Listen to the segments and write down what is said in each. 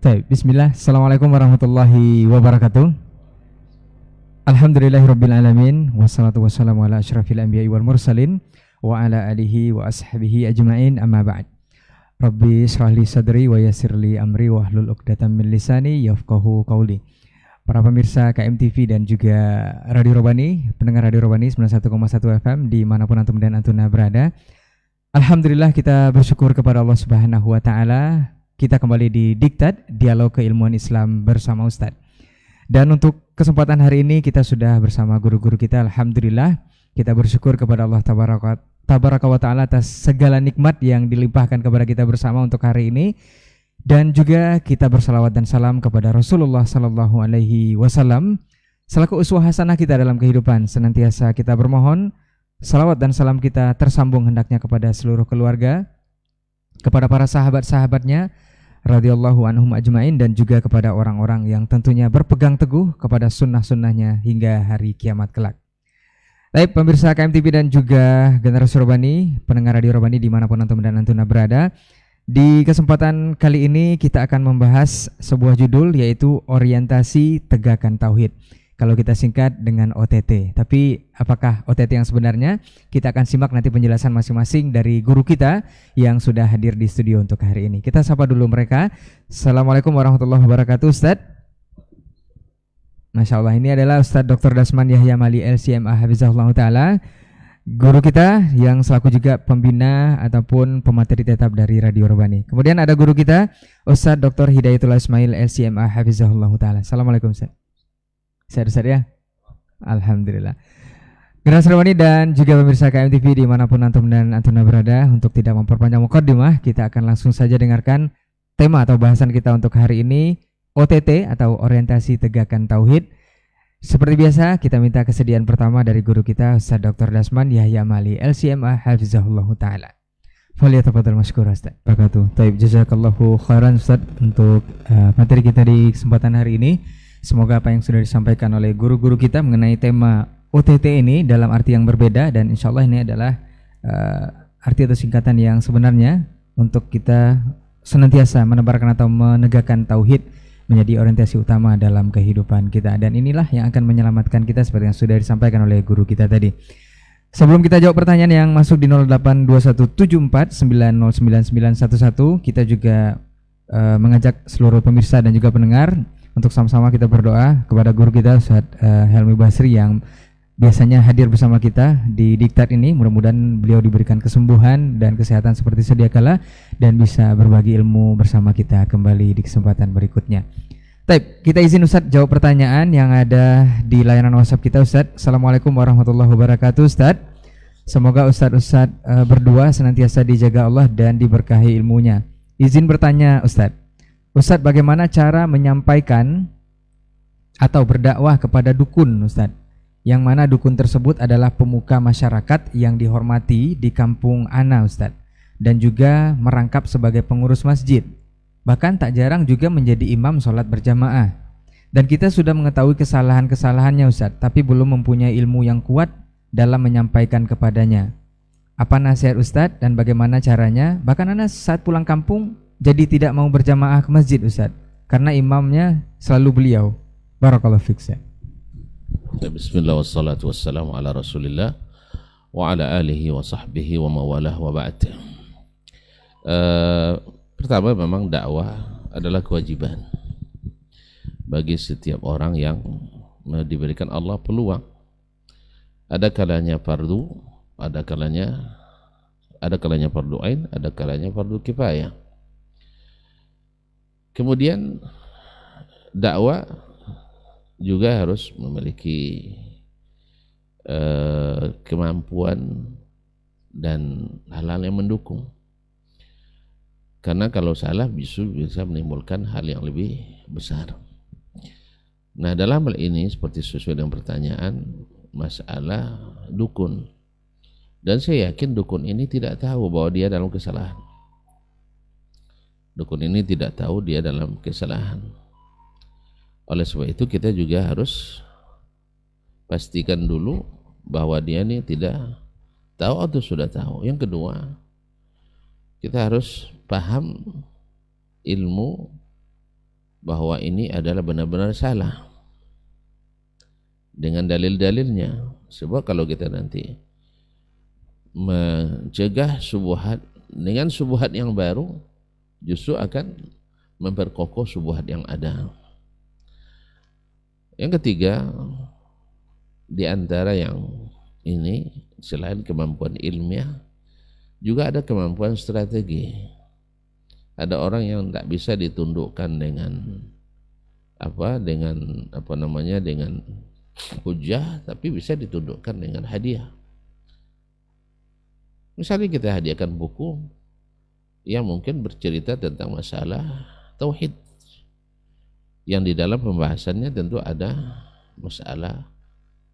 Baik, bismillah. Assalamualaikum warahmatullahi wabarakatuh. Alhamdulillahirabbil alamin wassalatu wassalamu ala asyrafil anbiya'i wal mursalin wa ala alihi wa ashabihi ajmain amma ba'd. Rabbi shrah li sadri wa yassir li amri wahlul 'uqdatam min lisani yafqahu qawli. Para pemirsa KMTV dan juga Radio Robani, pendengar Radio Robani 91,1 FM dimanapun antum dan antuna berada. Alhamdulillah kita bersyukur kepada Allah Subhanahu wa taala. Kita kembali di Diktat Dialog Keilmuan Islam bersama Ustadz. Dan untuk kesempatan hari ini kita sudah bersama guru-guru kita. Alhamdulillah kita bersyukur kepada Allah Tabaraka wa ta'ala atas segala nikmat yang dilimpahkan kepada kita bersama untuk hari ini. Dan juga kita bersalawat dan salam kepada Rasulullah Sallallahu Alaihi Wasallam selaku uswah hasanah kita dalam kehidupan. Senantiasa kita bermohon salawat dan salam kita tersambung hendaknya kepada seluruh keluarga, kepada para sahabat-sahabatnya radhiyallahu anhum ajmain, dan juga kepada orang-orang yang tentunya berpegang teguh kepada sunnah-sunnahnya hingga hari kiamat kelak. Baik pemirsa KMTV dan juga generasi Robani, pendengar Radio Robani dimanapun antum dan antuna berada. Di kesempatan kali ini kita akan membahas sebuah judul, yaitu orientasi tegakkan tauhid. Kalau kita singkat dengan OTT. Tapi apakah OTT yang sebenarnya? Kita akan simak nanti penjelasan masing-masing dari guru kita yang sudah hadir di studio untuk hari ini. Kita sapa dulu mereka. Assalamualaikum warahmatullahi wabarakatuh, Ustadz. Masya Allah, ini adalah Ustadz Dr. Dasman Yahya Mali LCMA Hafizahullah Ta'ala, guru kita yang selaku juga pembina ataupun pemateri tetap dari Radio Robani. Kemudian ada guru kita Ustadz Dr. Hidayatullah Ismail LCMA Hafizahullah Ta'ala. Assalamualaikum, Ustadz. Sehat-sehat ya? Alhamdulillah. Generasi Robani dan juga pemirsa KMTV dimanapun antum dan antuna berada, untuk tidak memperpanjang muqaddimah, kita akan langsung saja dengarkan tema atau bahasan kita untuk hari ini, OTT atau orientasi tegakkan tauhid. Seperti biasa kita minta kesediaan pertama dari guru kita Ustaz Dr. Dasman Yahya Mali LCMA Hafizahullah Ta'ala. Faliyatafadhal masykur Ustaz. Barakatuh. Taib, jazakallahu khairan Ustaz untuk materi kita di kesempatan hari ini. Semoga apa yang sudah disampaikan oleh guru-guru kita mengenai tema OTT ini dalam arti yang berbeda, dan insya Allah ini adalah arti atau singkatan yang sebenarnya untuk kita senantiasa menebarkan atau menegakkan tauhid menjadi orientasi utama dalam kehidupan kita, dan inilah yang akan menyelamatkan kita seperti yang sudah disampaikan oleh guru kita tadi. Sebelum kita jawab pertanyaan yang masuk di 082174909911, kita juga mengajak seluruh pemirsa dan juga pendengar untuk sama-sama kita berdoa kepada guru kita Ustaz Helmi Basri yang biasanya hadir bersama kita di Diktat ini. Mudah-mudahan beliau diberikan kesembuhan dan kesehatan seperti sedia kala dan bisa berbagi ilmu bersama kita kembali di kesempatan berikutnya. Baik, kita izin Ustaz jawab pertanyaan yang ada di layanan WhatsApp kita Ustaz. Assalamualaikum warahmatullahi wabarakatuh Ustaz. Semoga Ustaz berdua senantiasa dijaga Allah dan diberkahi ilmunya. Izin bertanya Ustaz, bagaimana cara menyampaikan atau berdakwah kepada dukun Ustaz, yang mana dukun tersebut adalah pemuka masyarakat yang dihormati di kampung ana Ustaz, dan juga merangkap sebagai pengurus masjid, bahkan tak jarang juga menjadi imam sholat berjamaah. Dan kita sudah mengetahui kesalahan-kesalahannya Ustaz, tapi belum mempunyai ilmu yang kuat dalam menyampaikan kepadanya. Apa nasihat Ustaz dan bagaimana caranya? Bahkan ana saat pulang kampung jadi tidak mau berjamaah ke masjid Ustaz, karena imamnya selalu beliau. Barakallahu fiik. Bismillah wassalatu wassalamu ala rasulillah wa ala alihi wa sahbihi wa mawalah wa ba'd. Pertama, memang dakwah adalah kewajiban bagi setiap orang yang diberikan Allah peluang. Ada kalanya fardu, ada kalanya fardu ain, ada kalanya fardu kifayah. Kemudian dakwah juga harus memiliki kemampuan dan hal-hal yang mendukung, karena kalau salah bisa menimbulkan hal yang lebih besar. Nah, dalam hal ini seperti sesuai dengan pertanyaan masalah dukun, dan saya yakin dukun ini tidak tahu bahwa dia dalam kesalahan. Dukun ini tidak tahu dia dalam kesalahan. Oleh sebab itu kita juga harus pastikan dulu bahwa dia ini tidak tahu atau sudah tahu. Yang kedua, kita harus paham ilmu bahwa ini adalah benar-benar salah dengan dalil-dalilnya. Sebab kalau kita nanti mencegah syubhat dengan syubhat yang baru, justru akan memperkokoh syubhat yang ada. Yang ketiga, di antara yang ini selain kemampuan ilmiah, juga ada kemampuan strategi. Ada orang yang tidak bisa ditundukkan dengan dengan hujah, tapi bisa ditundukkan dengan hadiah. Misalnya kita hadiahkan buku yang mungkin bercerita tentang masalah tauhid, yang di dalam pembahasannya tentu ada masalah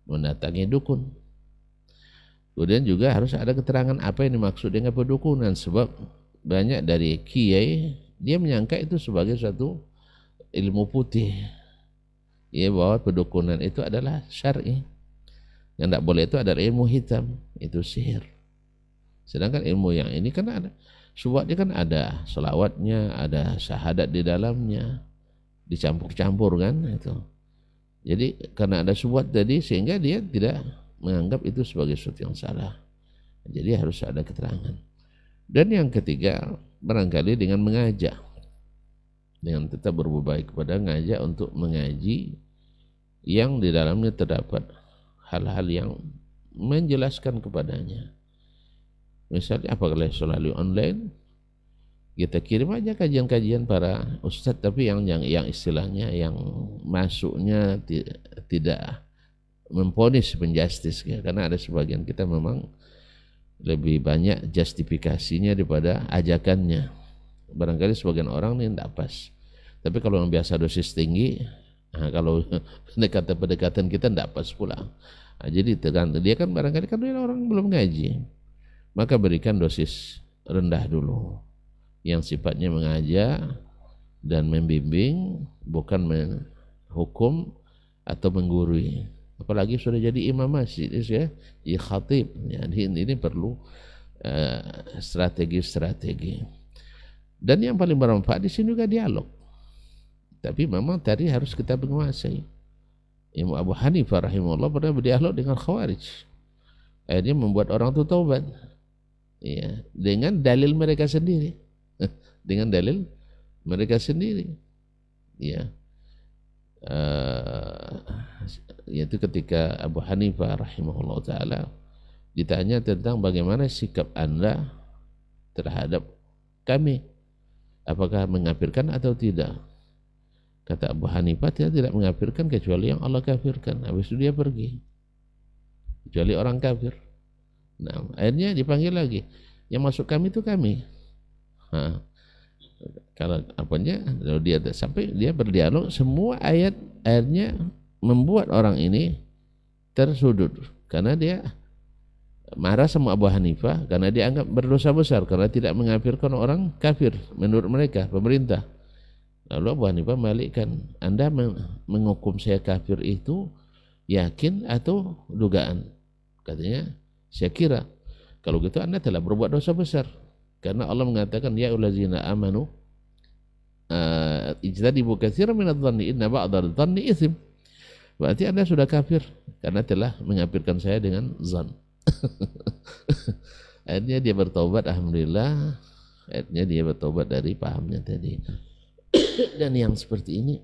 mendatangi dukun. Kemudian juga harus ada keterangan apa yang dimaksud dengan pedukunan, sebab banyak dari kiai dia menyangka itu sebagai suatu ilmu putih, ya, bahwa pedukunan itu adalah syar'i. Yang tidak boleh itu adalah ilmu hitam, itu sihir. Sedangkan ilmu yang ini kan ada subhatnya, kan ada selawatnya, ada syahadat di dalamnya, dicampur-campur kan itu. Jadi karena ada subhat tadi, sehingga dia tidak menganggap itu sebagai sesuatu yang salah. Jadi harus ada keterangan. Dan yang ketiga, barangkali dengan mengajak, dengan tetap berbuat baik kepada ngajak untuk mengaji yang di dalamnya terdapat hal-hal yang menjelaskan kepadanya. Misalnya apabila selalu online, kita kirim aja kajian-kajian para ustadz, tapi yang istilahnya yang masuknya tidak memponis, menjustis, ya. Karena ada sebagian kita memang lebih banyak justifikasinya daripada ajakannya. Barangkali sebagian orang ini tidak pas. Tapi kalau yang biasa dosis tinggi, kalau pendekatan kita tidak pas pula. Jadi tergantung dia, kan barangkali kan dia orang belum ngaji, maka berikan dosis rendah dulu yang sifatnya mengajak dan membimbing, bukan menghukum atau menggurui. Apalagi sudah jadi imam masjid, ya, khatib. Jadi ini perlu strategi-strategi. Dan yang paling bermanfaat di sini juga dialog. Tapi memang tadi harus kita menguasai. Imam Abu Hanifah rahimahullah pernah berdialog dengan Khawarij. Akhirnya membuat orang itu taubat. Ya, dengan dalil mereka sendiri. Dengan dalil mereka sendiri. Ya. Yaitu ketika Abu Hanifah rahimahullah ta'ala ditanya tentang bagaimana sikap anda terhadap kami, apakah mengkafirkan atau tidak. Kata Abu Hanifah, tidak mengkafirkan kecuali yang Allah kafirkan. Habis itu dia pergi, kecuali orang kafir. Nah, akhirnya dipanggil lagi, yang masuk kami itu kami. Kalau apanya, lalu dia sampai dia berdialog, semua ayat akhirnya membuat orang ini tersudut, karena dia marah sama Abu Hanifah karena dia anggap berdosa besar karena tidak mengkafirkan orang kafir menurut mereka, pemerintah. Lalu Abu Hanifah malikkan, anda menghukum saya kafir itu yakin atau dugaan? Katanya, saya kira kalau gitu anda telah berbuat dosa besar, karena Allah mengatakan ya ulazina amanu ijtanibu katsiran minadh-dhanni inna ba'dadh-dhanni itsm. Berarti anda sudah kafir karena telah mengkafirkan saya dengan zan. Akhirnya dia bertobat, alhamdulillah. Akhirnya dia bertobat dari pahamnya tadi. Dan yang seperti ini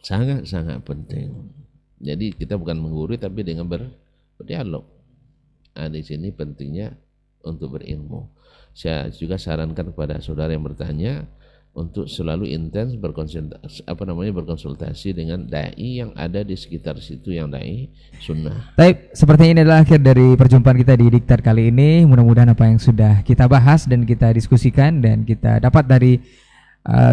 sangat-sangat penting. Jadi kita bukan menggurui, tapi dengan berdialog. Di sini pentingnya untuk berilmu. Saya juga sarankan kepada saudara yang bertanya untuk selalu intens berkonsultasi dengan dai yang ada di sekitar situ, yang dai sunnah. Baik, sepertinya ini adalah akhir dari perjumpaan kita di Diktat kali ini. Mudah-mudahan apa yang sudah kita bahas dan kita diskusikan dan kita dapat dari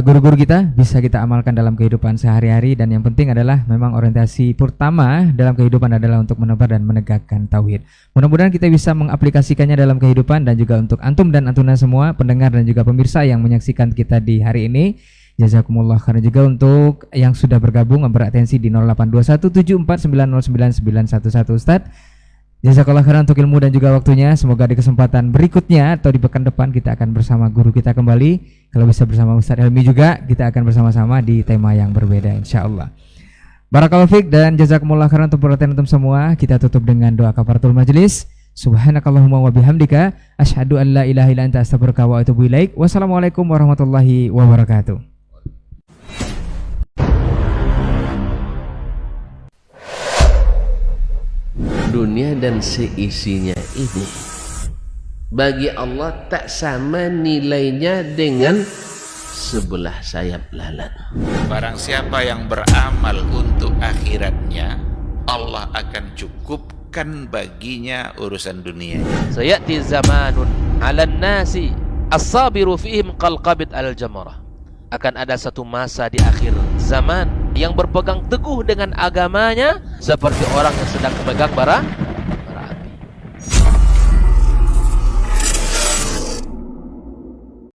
guru-guru kita bisa kita amalkan dalam kehidupan sehari-hari. Dan yang penting adalah memang orientasi pertama dalam kehidupan adalah untuk menebar dan menegakkan tauhid. Mudah-mudahan kita bisa mengaplikasikannya dalam kehidupan, dan juga untuk antum dan antuna semua pendengar dan juga pemirsa yang menyaksikan kita di hari ini, jazakumullah khairan. Juga untuk yang sudah bergabung beratensi di 082174909911 Ustaz, Jazakallah khairan untuk ilmu dan juga waktunya. Semoga di kesempatan berikutnya atau di pekan depan kita akan bersama guru kita kembali. Kalau bisa bersama Ustadz Helmi juga, kita akan bersama-sama di tema yang berbeda insyaallah. Barakallahu fiik dan jazakumullah khairan untuk perhatian antum semua. Kita tutup dengan doa kafaratul majelis. Subhanakallahumma wa bihamdika asyhadu an la ilaha illa anta astaghfiruka wa atubu ilaik. Wassalamualaikum warahmatullahi wabarakatuh. Dunia dan seisinya ini bagi Allah tak sama nilainya dengan sebelah sayap lalat. Barang siapa yang beramal untuk akhiratnya, Allah akan cukupkan baginya urusan dunia. Sayati zamanun 'alan nasi as-sabiru fihim qalqabit al-jamarah. Akan ada satu masa di akhir zaman yang berpegang teguh dengan agamanya seperti orang yang sedang memegang bara